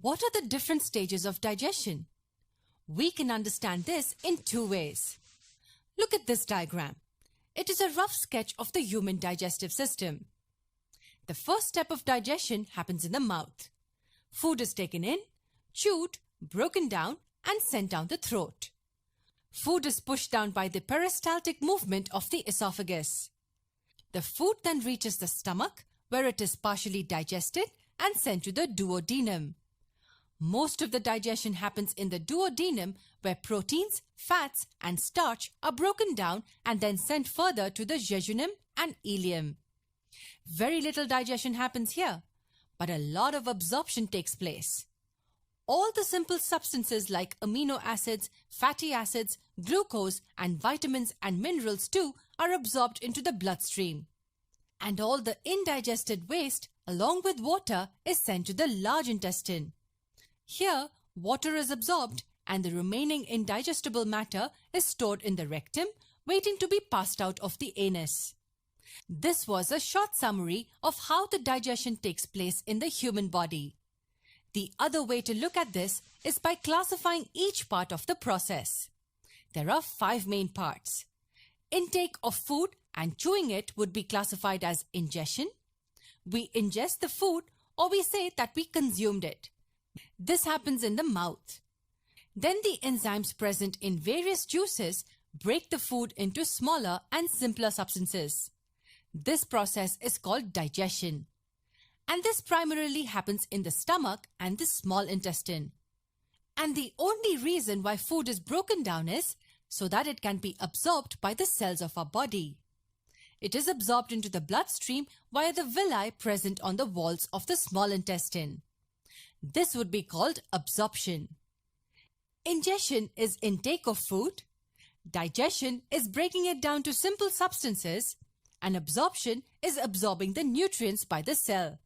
What are the different stages of digestion? We can understand this in two ways. Look at this diagram. It is a rough sketch of the human digestive system. The first step of digestion happens in the mouth. Food is taken in, chewed, broken down, and sent down the throat. Food is pushed down by the peristaltic movement of the esophagus. The food then reaches the stomach, where it is partially digested and sent to the duodenum. Most of the digestion happens in the duodenum, where proteins, fats, and starch are broken down and then sent further to the jejunum and ileum. Very little digestion happens here, but a lot of absorption takes place. All the simple substances like amino acids, fatty acids, glucose, and vitamins and minerals too are absorbed into the bloodstream. And all the indigested waste, along with water, is sent to the large intestine. Here, water is absorbed and the remaining indigestible matter is stored in the rectum, waiting to be passed out of the anus. This was a short summary of how the digestion takes place in the human body. The other way to look at this is by classifying each part of the process. There are 5 main parts. Intake of food and chewing it would be classified as ingestion. We ingest the food, or we say that we consumed it. This happens in the mouth. Then the enzymes present in various juices break the food into smaller and simpler substances. This process is called digestion. And this primarily happens in the stomach and the small intestine. And the only reason why food is broken down is so that it can be absorbed by the cells of our body. It is absorbed into the bloodstream via the villi present on the walls of the small intestine. This would be called absorption. Ingestion is intake of food, digestion is breaking it down to simple substances, and absorption is absorbing the nutrients by the cell.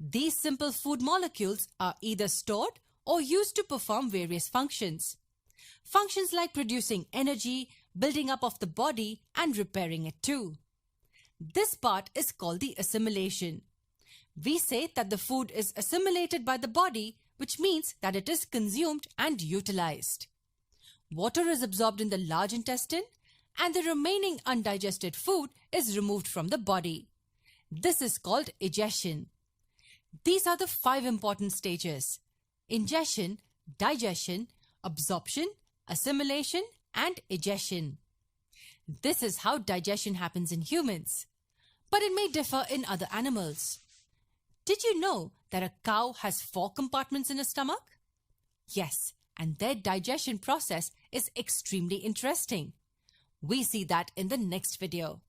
These simple food molecules are either stored or used to perform various functions. Functions like producing energy, building up of the body, and repairing it too. This part is called the assimilation. We say that the food is assimilated by the body, which means that it is consumed and utilized. Water is absorbed in the large intestine, and the remaining undigested food is removed from the body. This is called egestion. These are the 5 important stages: ingestion, digestion, absorption, assimilation, and egestion. This is how digestion happens in humans, but it may differ in other animals. Did you know that a cow has 4 compartments in a stomach? Yes, and their digestion process is extremely interesting. We see that in the next video.